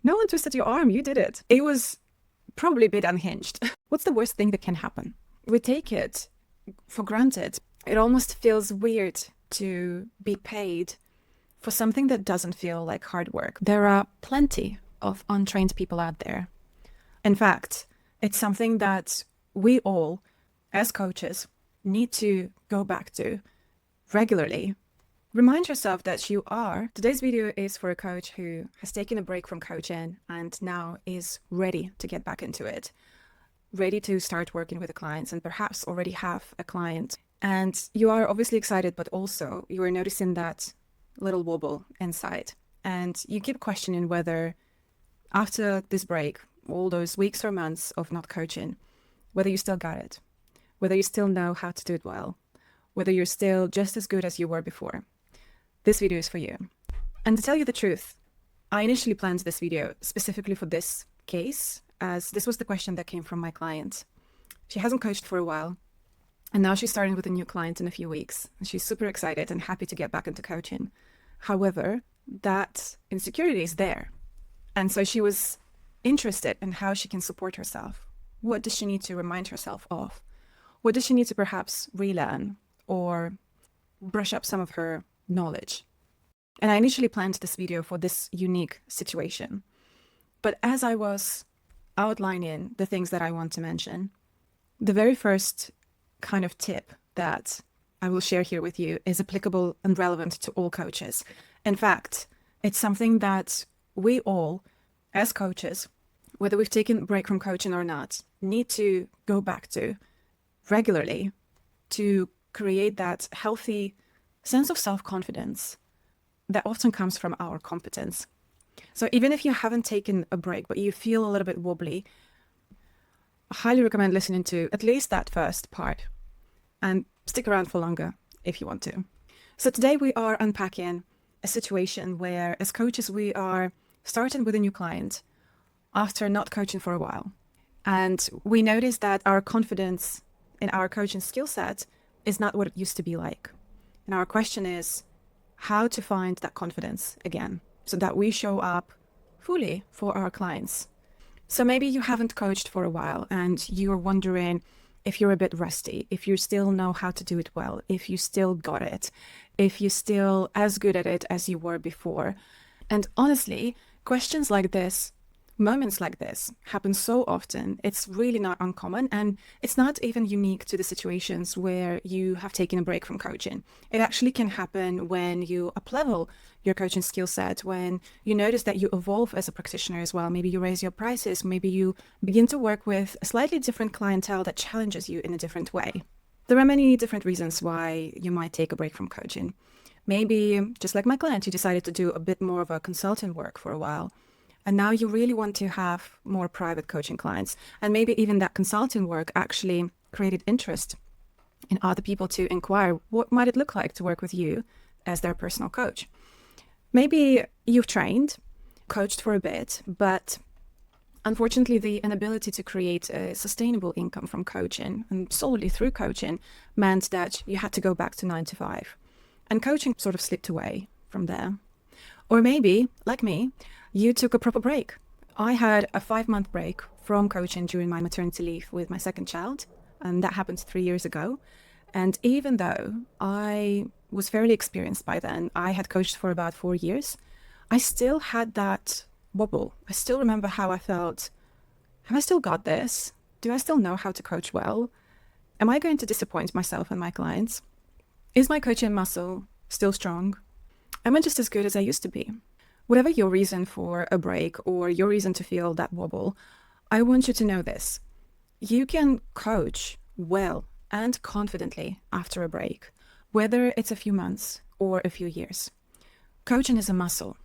No one twisted your arm. You did it. It was probably a bit unhinged. What's the worst thing that can happen? We take it for granted. It almost feels weird to be paid for something that doesn't feel like hard work. There are plenty of untrained people out there. In fact, it's something that we all, as coaches, need to go back to regularly. Remind yourself that you are. Today's video is for a coach who has taken a break from coaching and now is ready to get back into it, ready to start working with the clients and perhaps already have a client. And you are obviously excited, but also you are noticing that little wobble inside. And you keep questioning whether after this break, all those weeks or months of not coaching, whether you still got it, whether you still know how to do it well, whether you're still just as good as you were before. This video is for you. And to tell you the truth, I initially planned this video specifically for this case, as this was the question that came from my client. She hasn't coached for a while, and now she's starting with a new client in a few weeks. And she's super excited and happy to get back into coaching. However, that insecurity is there. And so she was interested in how she can support herself. What does she need to remind herself of? What does she need to perhaps relearn or brush up some of her knowledge? And I initially planned this video for this unique situation. But as I was outlining the things that I want to mention, the very first kind of tip that I will share here with you is applicable and relevant to all coaches. In fact, it's something that we all, as coaches, whether we've taken a break from coaching or not, need to go back to regularly to create that healthy sense of self-confidence that often comes from our competence. So even if you haven't taken a break, but you feel a little bit wobbly, I highly recommend listening to at least that first part and stick around for longer if you want to. So today we are unpacking a situation where as coaches, we are starting with a new client after not coaching for a while. And we notice that our confidence in our coaching skill set is not what it used to be like. And our question is how to find that confidence again so that we show up fully for our clients. So maybe you haven't coached for a while and you're wondering if you're a bit rusty, if you still know how to do it well, if you still got it, if you're still as good at it as you were before. And honestly, questions like this, moments like this happen so often. It's really not uncommon, and it's not even unique to the situations where you have taken a break from coaching. It actually can happen when you up-level your coaching skill set, when you notice that you evolve as a practitioner as well. Maybe you raise your prices, maybe you begin to work with a slightly different clientele that challenges you in a different way. There are many different reasons why you might take a break from coaching. Maybe, just like my client, you decided to do a bit more of a consultant work for a while. And now you really want to have more private coaching clients. And maybe even that consulting work actually created interest in other people to inquire, what might it look like to work with you as their personal coach? Maybe you've trained, coached for a bit, but unfortunately the inability to create a sustainable income from coaching and solely through coaching meant that you had to go back to 9 to 5. And coaching sort of slipped away from there. Or maybe, like me, you took a proper break. I had a 5-month break from coaching during my maternity leave with my second child, and that happened 3 years ago. And even though I was fairly experienced by then, I had coached for about 4 years, I still had that wobble. I still remember how I felt. Have I still got this? Do I still know how to coach well? Am I going to disappoint myself and my clients? Is my coaching muscle still strong? Am I just as good as I used to be? Whatever your reason for a break or your reason to feel that wobble, I want you to know this. You can coach well and confidently after a break, whether it's a few months or a few years. Coaching is a muscle,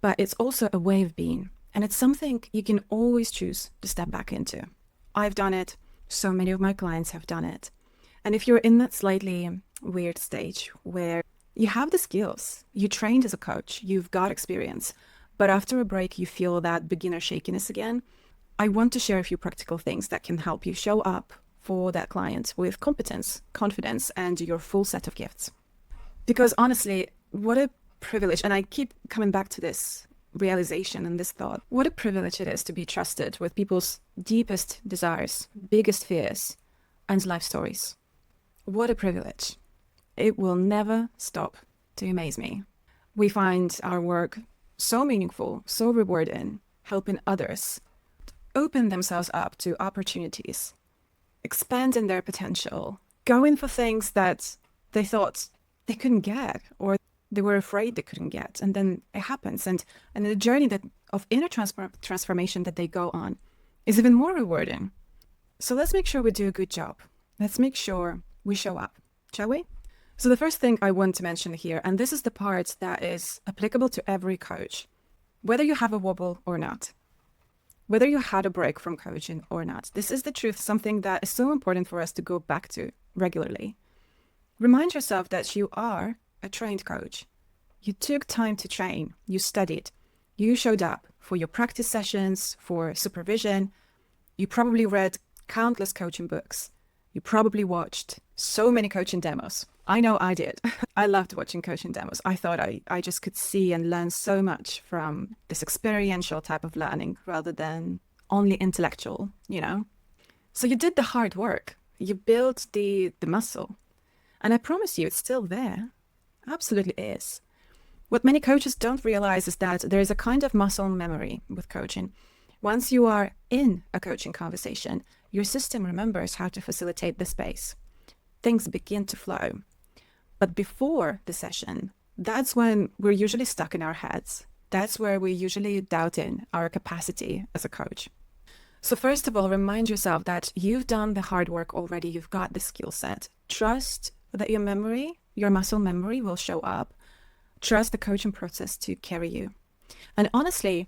but it's also a way of being, and it's something you can always choose to step back into. I've done it. So many of my clients have done it. And if you're in that slightly weird stage where you have the skills, you trained as a coach, you've got experience, but after a break you feel that beginner shakiness again, I want to share a few practical things that can help you show up for that client with competence, confidence, and your full set of gifts. Because honestly, what a privilege, and I keep coming back to this realization and this thought. What a privilege it is to be trusted with people's deepest desires, biggest fears, and life stories. What a privilege. It will never stop to amaze me. We find our work so meaningful, so rewarding, helping others open themselves up to opportunities, expanding their potential, going for things that they thought they couldn't get or they were afraid they couldn't get. And then it happens. And the journey of inner transformation that they go on is even more rewarding. So let's make sure we do a good job. Let's make sure we show up, shall we? So the first thing I want to mention here, and this is the part that is applicable to every coach, whether you have a wobble or not, whether you had a break from coaching or not, this is the truth, something that is so important for us to go back to regularly. Remind yourself that you are a trained coach. You took time to train, you studied, you showed up for your practice sessions, for supervision. You probably read countless coaching books. You probably watched so many coaching demos. I know I did. I loved watching coaching demos. I thought I just could see and learn so much from this experiential type of learning rather than only intellectual, So you did the hard work. You built the muscle. And I promise you, it's still there. Absolutely is. What many coaches don't realize is that there is a kind of muscle memory with coaching. Once you are in a coaching conversation, your system remembers how to facilitate the space. Things begin to flow. But before the session, that's when we're usually stuck in our heads. That's where we're usually doubting our capacity as a coach. So first of all, remind yourself that you've done the hard work already. You've got the skill set. Trust that your memory, your muscle memory will show up. Trust the coaching process to carry you. And honestly,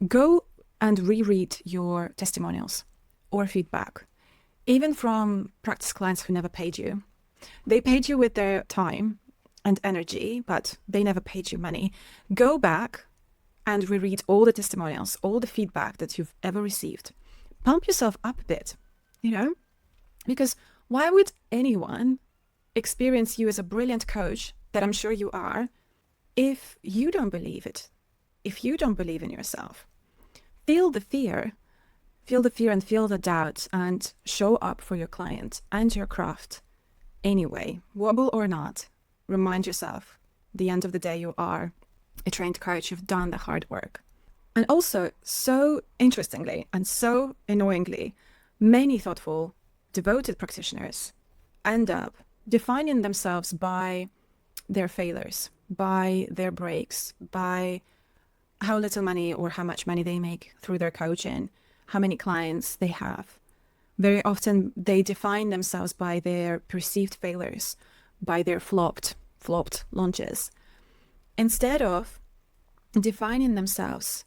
go and reread your testimonials or feedback, even from practice clients who never paid you. They paid you with their time and energy, but they never paid you money. Go back and reread all the testimonials, all the feedback that you've ever received. Pump yourself up a bit, because why would anyone experience you as a brilliant coach, that I'm sure you are, if you don't believe it, if you don't believe in yourself? Feel the fear and feel the doubt, and show up for your client and your craft. Anyway, wobble or not, remind yourself, at the end of the day, you are a trained coach. You've done the hard work. And also, so interestingly and so annoyingly, many thoughtful, devoted practitioners end up defining themselves by their failures, by their breaks, by how little money or how much money they make through their coaching, how many clients they have. Very often they define themselves by their perceived failures, by their flopped launches, instead of defining themselves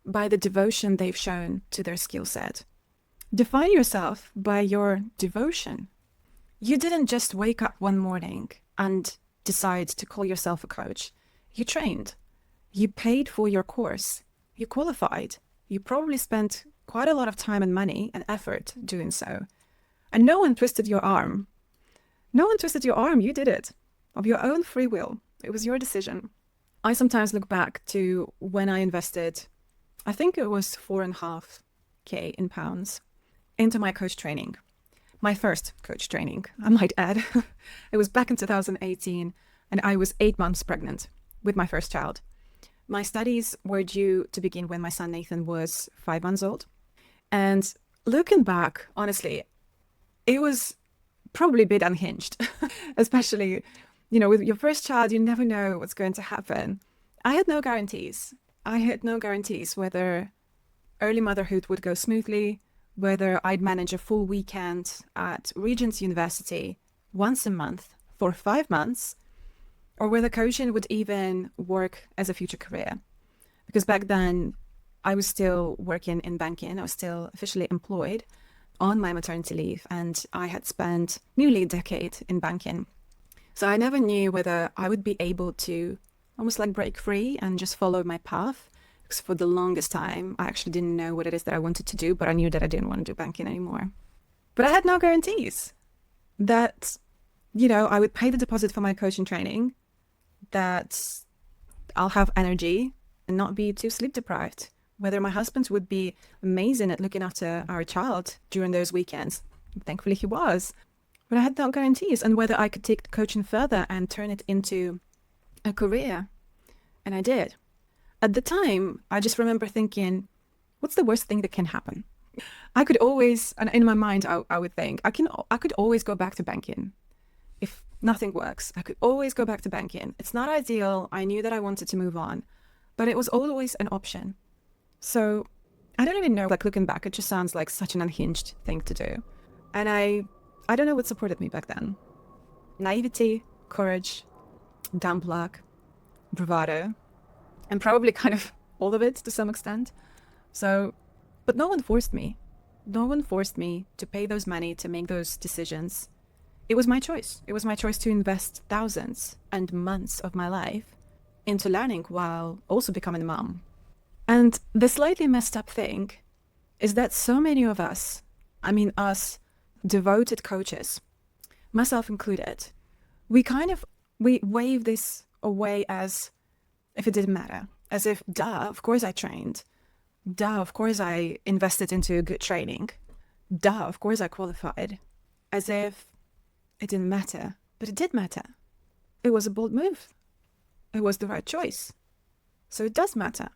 by the devotion they've shown to their skill set. Define yourself by your devotion. You didn't just wake up one morning and decide to call yourself a coach. You trained. You paid for your course. You qualified. You probably spent quite a lot of time and money and effort doing so. And no one twisted your arm. No one twisted your arm. You did it of your own free will. It was your decision. I sometimes look back to when I invested, I think it was £4,500 in pounds, into my coach training. My first coach training, I might add. It was back in 2018, and I was 8 months pregnant with my first child. My studies were due to begin when my son Nathan was 5 months old. And looking back, honestly, it was probably a bit unhinged, especially, with your first child, you never know what's going to happen. I had no guarantees. Whether early motherhood would go smoothly, whether I'd manage a full weekend at Regent's University once a month for 5 months, or whether coaching would even work as a future career. Because back then, I was still working in banking. I was still officially employed on my maternity leave, and I had spent nearly a decade in banking. So I never knew whether I would be able to almost like break free and just follow my path. Because for the longest time, I actually didn't know what it is that I wanted to do, but I knew that I didn't want to do banking anymore. But I had no guarantees that, I would pay the deposit for my coaching training, that I'll have energy and not be too sleep deprived, whether my husband would be amazing at looking after our child during those weekends. Thankfully, he was. But I had no guarantees, and whether I could take coaching further and turn it into a career. And I did. At the time, I just remember thinking, what's the worst thing that can happen? I could always, and in my mind, I would think, I could always go back to banking. If nothing works, I could always go back to banking. It's not ideal. I knew that I wanted to move on, but it was always an option. So I don't even know, like looking back, it just sounds like such an unhinged thing to do. And I don't know what supported me back then. Naivety, courage, dumb luck, bravado, and probably kind of all of it to some extent. So, but no one forced me. No one forced me to pay those money to make those decisions. It was my choice. It was my choice to invest thousands and months of my life into learning while also becoming a mom. And the slightly messed up thing is that so many of us, I mean us, devoted coaches, myself included, we wave this away as if it didn't matter. As if, duh, of course I trained. Duh, of course I invested into good training. Duh, of course I qualified. As if it didn't matter. But it did matter. It was a bold move. It was the right choice. So it does matter.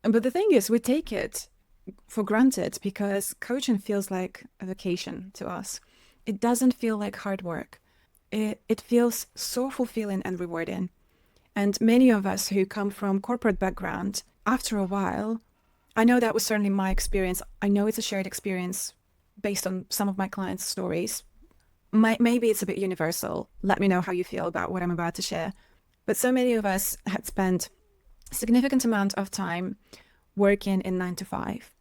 But the thing is, we take it for granted because coaching feels like a vacation to us. It doesn't feel like hard work. It feels so fulfilling and rewarding. And many of us who come from corporate background, after a while, I know that was certainly my experience. I know it's a shared experience based on some of my clients' stories. Maybe it's a bit universal. Let me know how you feel about what I'm about to share. But so many of us had spent a significant amount of time working in 9 to 5,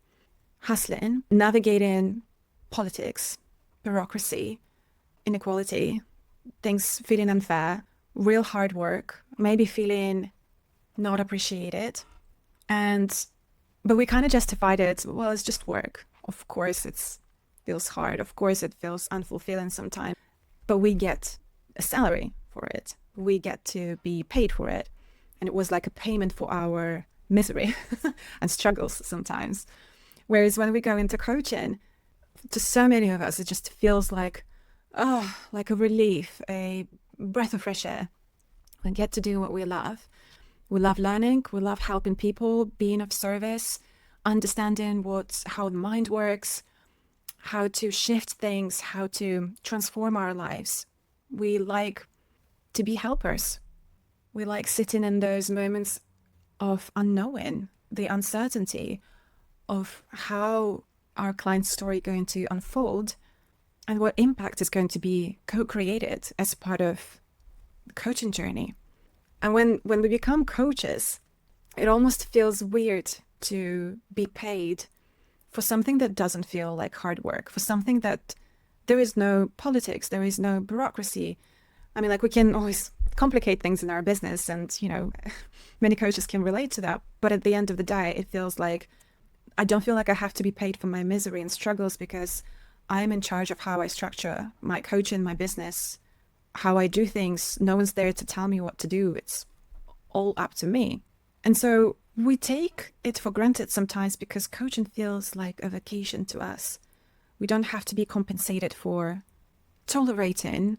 hustling, navigating politics, bureaucracy, inequality, things feeling unfair, real hard work, maybe feeling not appreciated. But we kind of justified it. Well, it's just work. Of course, it feels hard. Of course, it feels unfulfilling sometimes. But we get a salary for it. We get to be paid for it. And it was like a payment for our misery and struggles sometimes. Whereas when we go into coaching, to so many of us, it just feels like a relief, a breath of fresh air. We get to do what we love. We love learning. We love helping people, being of service, understanding how the mind works, how to shift things, how to transform our lives. We like to be helpers. We like sitting in those moments of unknowing, the uncertainty of how our client's story is going to unfold and what impact is going to be co-created as part of the coaching journey. And when we become coaches, it almost feels weird to be paid for something that doesn't feel like hard work, for something that there is no politics, there is no bureaucracy. I mean, like, we can always complicate things in our business and, many coaches can relate to that. But at the end of the day, it feels like I don't feel like I have to be paid for my misery and struggles because I'm in charge of how I structure my coaching, my business, how I do things. No one's there to tell me what to do. It's all up to me. And so we take it for granted sometimes because coaching feels like a vacation to us. We don't have to be compensated for tolerating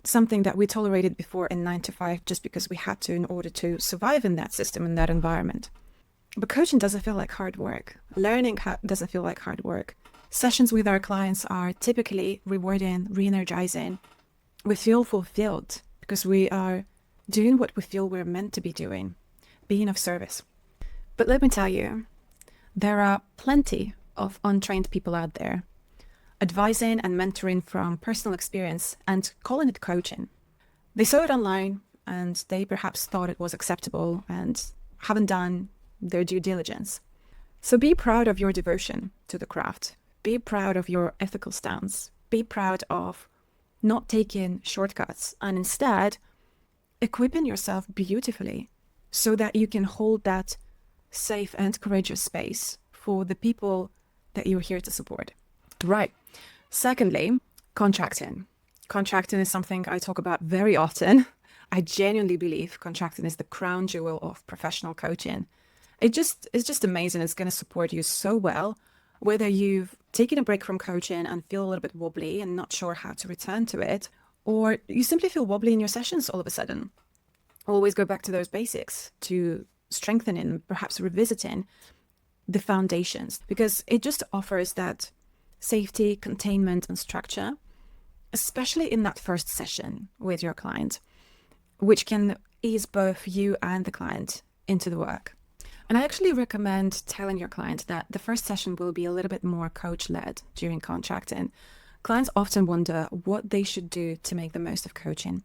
something that we tolerated before in 9 to 5 just because we had to in order to survive in that system, in that environment. But coaching doesn't feel like hard work. Learning doesn't feel like hard work. Sessions with our clients are typically rewarding, re-energizing. We feel fulfilled because we are doing what we feel we're meant to be doing, being of service. But let me tell you, there are plenty of untrained people out there advising and mentoring from personal experience and calling it coaching. They saw it online and they perhaps thought it was acceptable and haven't done their due diligence. So be proud of your devotion to the craft. Be proud of your ethical stance. Be proud of not taking shortcuts and instead equipping yourself beautifully so that you can hold that safe and courageous space for the people that you're here to support. Right. Secondly, contracting. Contracting is something I talk about very often. I genuinely believe contracting is the crown jewel of professional coaching. It's just amazing. It's going to support you so well, whether you've taken a break from coaching and feel a little bit wobbly and not sure how to return to it, or you simply feel wobbly in your sessions all of a sudden. Always go back to those basics to strengthening, perhaps revisiting the foundations, because it just offers that safety, containment, and structure, especially in that first session with your client, which can ease both you and the client into the work. And I actually recommend telling your client that the first session will be a little bit more coach-led during contracting. Clients often wonder what they should do to make the most of coaching.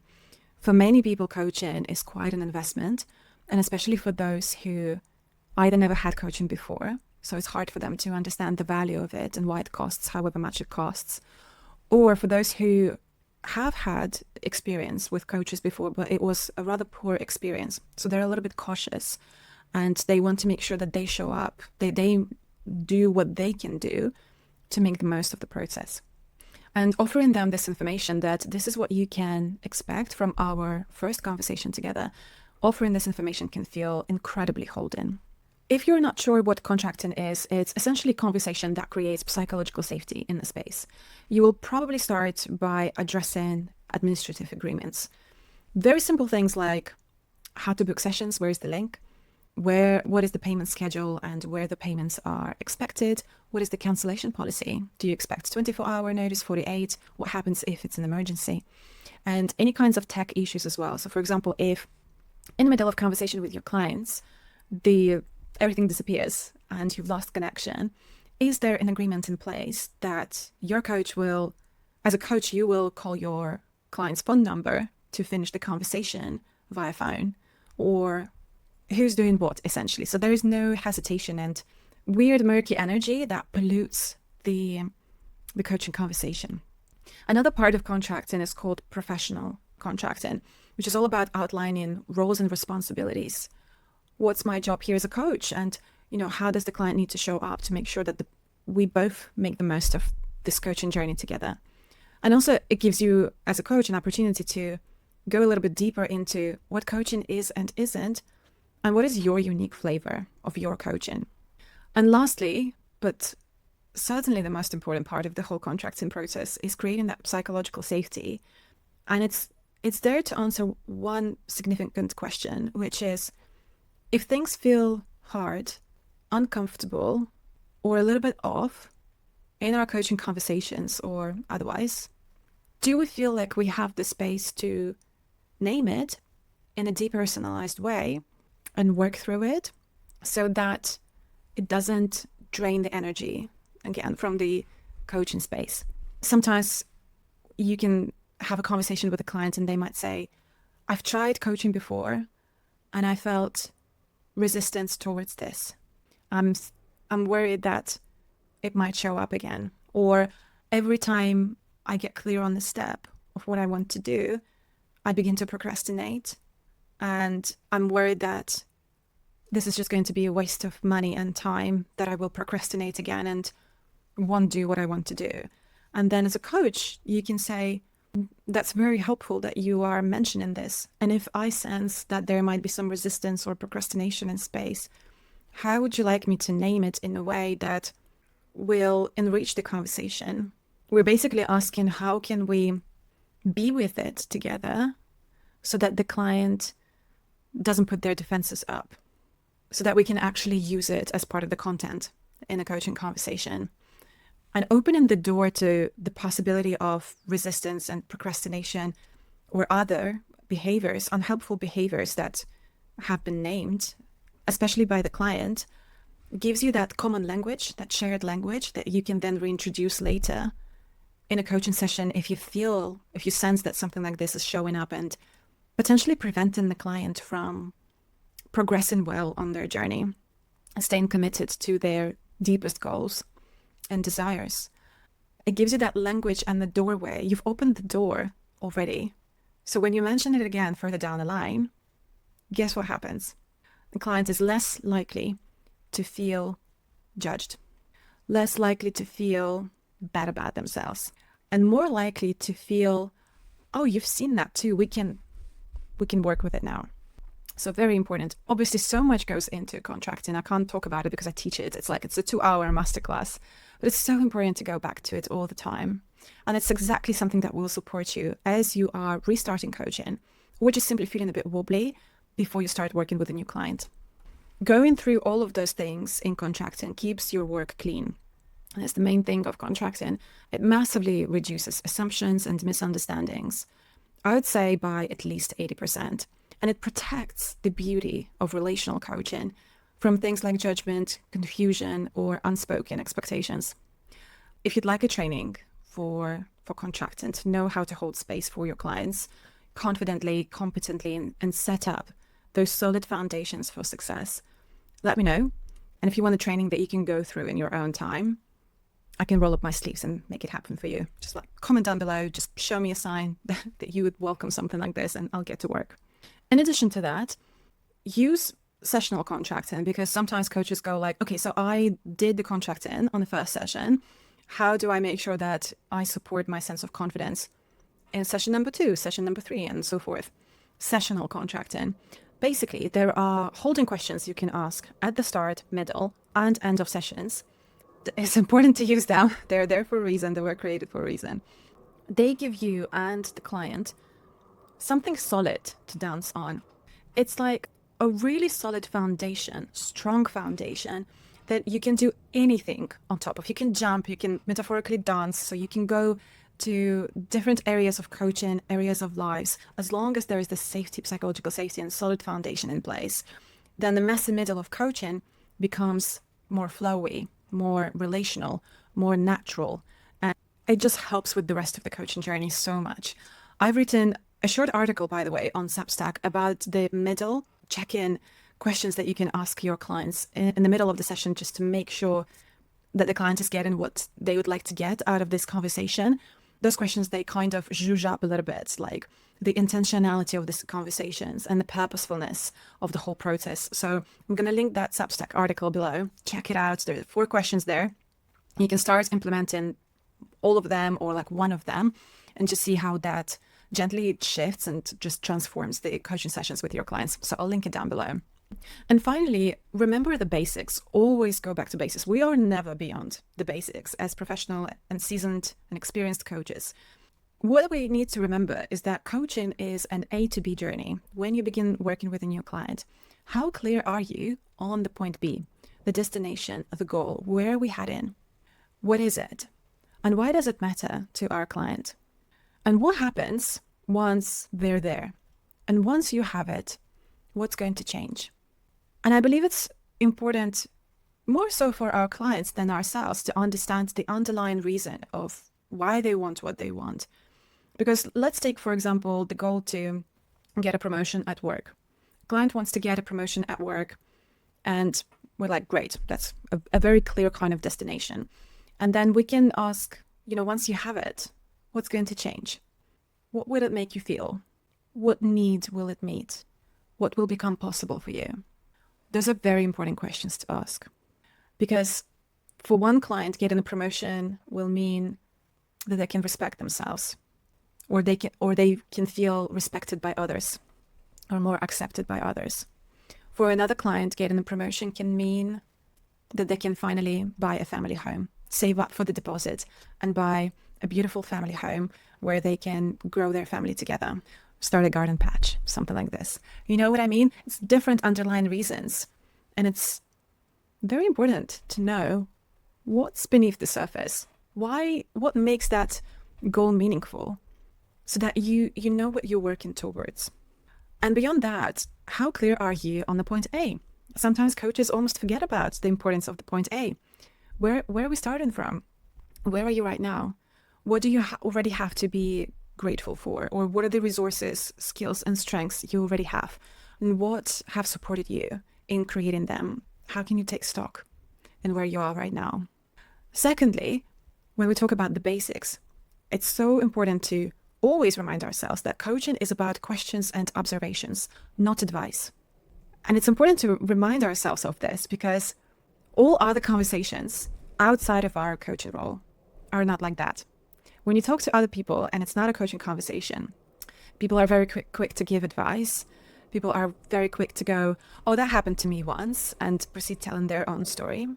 For many people, coaching is quite an investment, and especially for those who either never had coaching before, so it's hard for them to understand the value of it and why it costs however much it costs, or for those who have had experience with coaches before, but it was a rather poor experience. So they're a little bit cautious and they want to make sure that they show up, they do what they can do to make the most of the process. And offering them this information that this is what you can expect from our first conversation together, offering this information can feel incredibly holding. If you're not sure what contracting is, it's essentially a conversation that creates psychological safety in the space. You will probably start by addressing administrative agreements. Very simple things like how to book sessions, where is the link, what is the payment schedule and where the payments are expected, what is the cancellation policy, do you expect 24-hour notice, 48, what happens if it's an emergency, and any kinds of tech issues as well. So for example, if in the middle of conversation with your clients, everything disappears and you've lost connection, is there an agreement in place that your coach will, as a coach, you will call your client's phone number to finish the conversation via phone, or who's doing what, essentially. So there is no hesitation and weird murky energy that pollutes the coaching conversation. Another part of contracting is called professional contracting, which is all about outlining roles and responsibilities. What's my job here as a coach? And, how does the client need to show up to make sure that we both make the most of this coaching journey together? And also it gives you as a coach an opportunity to go a little bit deeper into what coaching is and isn't, and what is your unique flavor of your coaching. And lastly, but certainly the most important part of the whole contracting process, is creating that psychological safety. And it's there to answer one significant question, which is, if things feel hard, uncomfortable, or a little bit off in our coaching conversations or otherwise, do we feel like we have the space to name it in a depersonalized way and work through it so that it doesn't drain the energy, again, from the coaching space? Sometimes you can have a conversation with a client and they might say, I've tried coaching before and I felt resistance towards this. I'm worried that it might show up again. Or every time I get clear on the step of what I want to do, I begin to procrastinate. And I'm worried that this is just going to be a waste of money and time, that I will procrastinate again and won't do what I want to do. And then as a coach, you can say, that's very helpful that you are mentioning this. And if I sense that there might be some resistance or procrastination in space, how would you like me to name it in a way that will enrich the conversation? We're basically asking, how can we be with it together so that the client doesn't put their defenses up, so that we can actually use it as part of the content in a coaching conversation? And opening the door to the possibility of resistance and procrastination or other behaviors, unhelpful behaviors that have been named, especially by the client, gives you that common language, that shared language that you can then reintroduce later in a coaching session if you sense that something like this is showing up and potentially preventing the client from progressing well on their journey, staying committed to their deepest goals and desires. It gives you that language and the doorway. You've opened the door already. So when you mention it again further down the line, guess what happens? The client is less likely to feel judged, less likely to feel bad about themselves, and more likely to feel, oh, you've seen that too. We can work with it now. So very important. Obviously, so much goes into contracting. I can't talk about it because I teach it. It's like it's a 2-hour masterclass, but it's so important to go back to it all the time. And it's exactly something that will support you as you are restarting coaching, or just simply feeling a bit wobbly before you start working with a new client. Going through all of those things in contracting keeps your work clean. And that's the main thing of contracting. It massively reduces assumptions and misunderstandings, I would say by at least 80%. And it protects the beauty of relational coaching from things like judgment, confusion, or unspoken expectations. If you'd like a training for contracting to know how to hold space for your clients confidently, competently, and set up those solid foundations for success, let me know. And if you want a training that you can go through in your own time, I can roll up my sleeves and make it happen for you. Just like comment down below, just show me a sign that you would welcome something like this, and I'll get to work. In addition to that, use sessional contracting, because sometimes coaches go like, okay, so I did the contracting on the first session. How do I make sure that I support my sense of confidence in session number 2, session number 3, and so forth? Sessional contracting. Basically, there are holding questions you can ask at the start, middle, and end of sessions. It's important to use them. They're there for a reason. They were created for a reason. They give you and the client something solid to dance on. It's like a really solid foundation, strong foundation that you can do anything on top of. You can jump, you can metaphorically dance, so you can go to different areas of coaching, areas of lives, as long as there is the safety, psychological safety and solid foundation in place. Then the messy middle of coaching becomes more flowy, more relational, more natural. And it just helps with the rest of the coaching journey so much. I've written a short article, by the way, on Substack about the middle check-in questions that you can ask your clients in the middle of the session, just to make sure that the client is getting what they would like to get out of this conversation. Those questions, they kind of zhuzh up a little bit, like the intentionality of these conversations and the purposefulness of the whole process. So I'm going to link that Substack article below. Check it out. There are 4 questions there. You can start implementing all of them or like one of them, and just see how that gently shifts and just transforms the coaching sessions with your clients. So I'll link it down below. And finally, remember the basics. Always go back to basics. We are never beyond the basics as professional and seasoned and experienced coaches. What we need to remember is that coaching is an A to B journey. When you begin working with a new client, how clear are you on the point B, the destination, the goal? Where are we heading? What is it? And why does it matter to our client? And what happens once they're there? And once you have it, what's going to change? And I believe it's important, more so for our clients than ourselves, to understand the underlying reason of why they want what they want. Because let's take, for example, the goal to get a promotion at work. Client wants to get a promotion at work, and we're like, great, that's a very clear kind of destination. And then we can ask, once you have it, what's going to change? What will it make you feel? What needs will it meet? What will become possible for you? Those are very important questions to ask, because for one client, getting a promotion will mean that they can respect themselves, or they can feel respected by others, or more accepted by others. For another client, getting a promotion can mean that they can finally buy a family home, save up for the deposit, and buy a beautiful family home where they can grow their family together. Start a garden patch, something like this. You know what I mean? It's different underlying reasons. And it's very important to know what's beneath the surface. What makes that goal meaningful, so that you know what you're working towards. And beyond that, how clear are you on the point A? Sometimes coaches almost forget about the importance of the point A. Where are we starting from? Where are you right now? What do you already have to be grateful for? Or what are the resources, skills, and strengths you already have? And what have supported you in creating them? How can you take stock in where you are right now? Secondly, when we talk about the basics, it's so important to always remind ourselves that coaching is about questions and observations, not advice. And it's important to remind ourselves of this, because all other conversations outside of our coaching role are not like that. When you talk to other people and it's not a coaching conversation, people are very quick to give advice, People are very quick to go, oh, that happened to me once, and proceed telling their own story.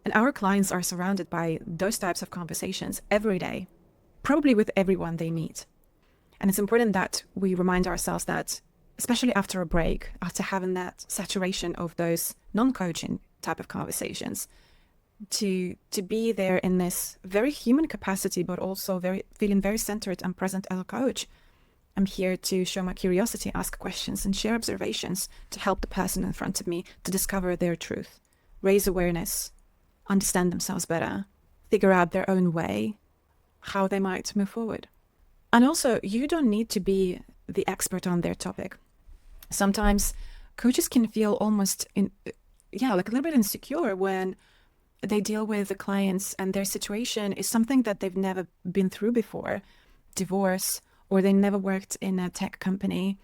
And our clients are surrounded by those types of conversations every day, probably with everyone they meet. And it's important that we remind ourselves that, especially after a break, after having that saturation of those non-coaching type of conversations, to be there in this very human capacity, but also feeling very centered and present as a coach. I'm here to show my curiosity, ask questions, and share observations to help the person in front of me to discover their truth, raise awareness, understand themselves better, figure out their own way, how they might move forward. And also, you don't need to be the expert on their topic. Sometimes coaches can feel almost like a little bit insecure when they deal with the clients and their situation is something that they've never been through before, divorce, or they never worked in a tech company,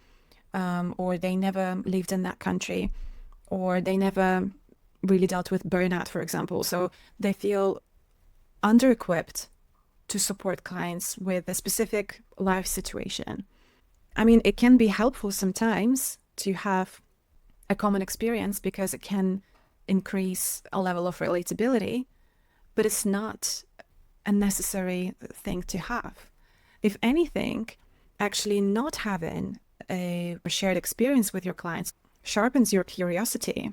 or they never lived in that country, or they never really dealt with burnout, for example. So they feel under-equipped to support clients with a specific life situation. I mean, it can be helpful sometimes to have a common experience because it can increase a level of relatability, but it's not a necessary thing to have. If anything, actually not having a shared experience with your clients sharpens your curiosity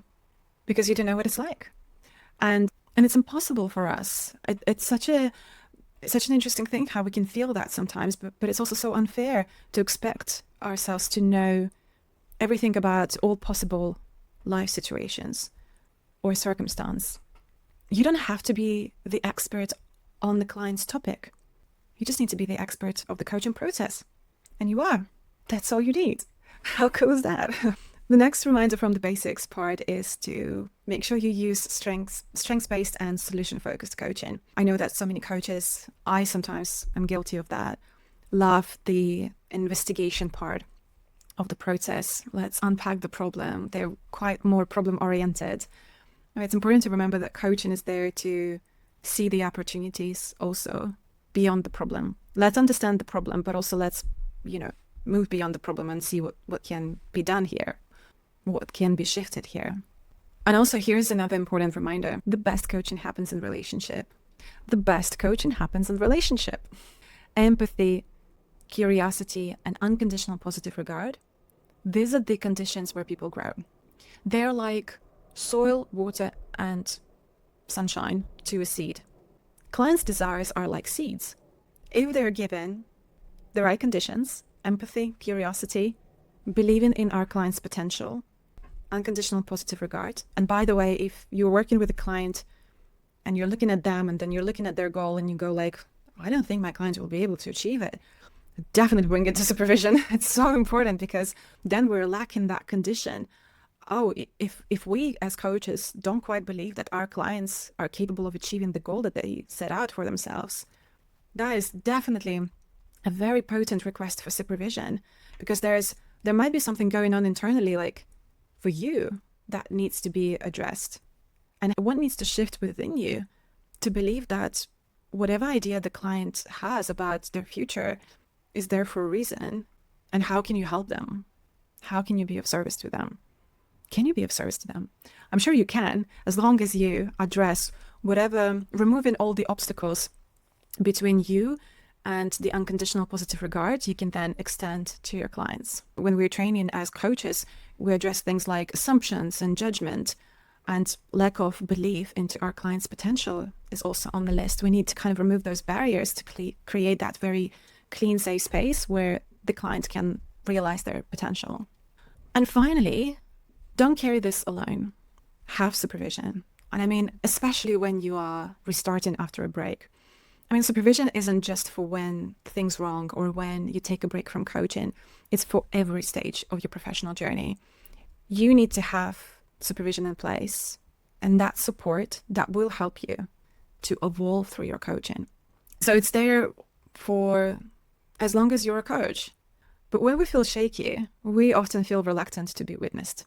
because you don't know what it's like. And it's impossible for us. It's such an interesting thing how we can feel that sometimes, but it's also so unfair to expect ourselves to know everything about all possible life situations or circumstance. You don't have to be the expert on the client's topic. You just need to be the expert of the coaching process. And you are. That's all you need. How cool is that? The next reminder from the basics part is to make sure you use strengths-based and solution-focused coaching. I know that so many coaches, I sometimes am guilty of that, love the investigation part of the process. Let's unpack the problem. They're quite more problem-oriented. It's important to remember that coaching is there to see the opportunities also beyond the problem. Let's understand the problem, but also let's, move beyond the problem and see what can be done here, what can be shifted here. And also here's another important reminder. The best coaching happens in relationship. The best coaching happens in relationship. Empathy, curiosity, and unconditional positive regard. These are the conditions where people grow. They're like soil, water, and sunshine to a seed. Clients' desires are like seeds. If they're given the right conditions, empathy, curiosity, believing in our client's potential, unconditional positive regard. And by the way, if you're working with a client and you're looking at them and then you're looking at their goal and you go like, I don't think my client will be able to achieve it, definitely bring it to supervision. It's so important because then we're lacking that condition. Oh, if we as coaches don't quite believe that our clients are capable of achieving the goal that they set out for themselves, that is definitely a very potent request for supervision, because there might be something going on internally, like for you, that needs to be addressed. And what needs to shift within you to believe that whatever idea the client has about their future is there for a reason. And how can you help them? How can you be of service to them? Can you be of service to them? I'm sure you can, as long as you address removing all the obstacles between you and the unconditional positive regard you can then extend to your clients. When we're training as coaches, we address things like assumptions and judgment, and lack of belief into our client's potential is also on the list. We need to kind of remove those barriers to create that very clean, safe space where the client can realize their potential. And finally, don't carry this alone. Have supervision. And I mean, especially when you are restarting after a break. I mean, supervision isn't just for when things wrong or when you take a break from coaching. It's for every stage of your professional journey. You need to have supervision in place, and that support that will help you to evolve through your coaching. So it's there for as long as you're a coach. But when we feel shaky, we often feel reluctant to be witnessed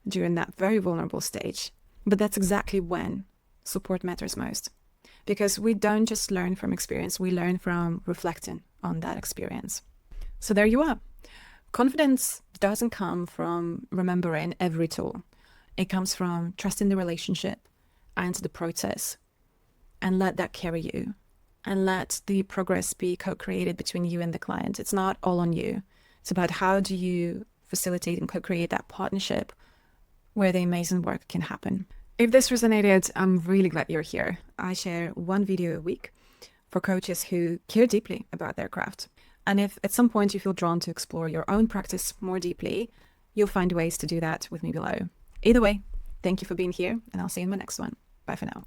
during that very vulnerable stage. But that's exactly when support matters most. Because we don't just learn from experience, we learn from reflecting on that experience. So there you are. Confidence doesn't come from remembering every tool. It comes from trusting the relationship and the process, and let that carry you, and let the progress be co-created between you and the client. It's not all on you. It's about how do you facilitate and co-create that partnership where the amazing work can happen. If this resonated, I'm really glad you're here. I share one video a week for coaches who care deeply about their craft. And if at some point you feel drawn to explore your own practice more deeply, you'll find ways to do that with me below. Either way, thank you for being here, and I'll see you in my next one. Bye for now.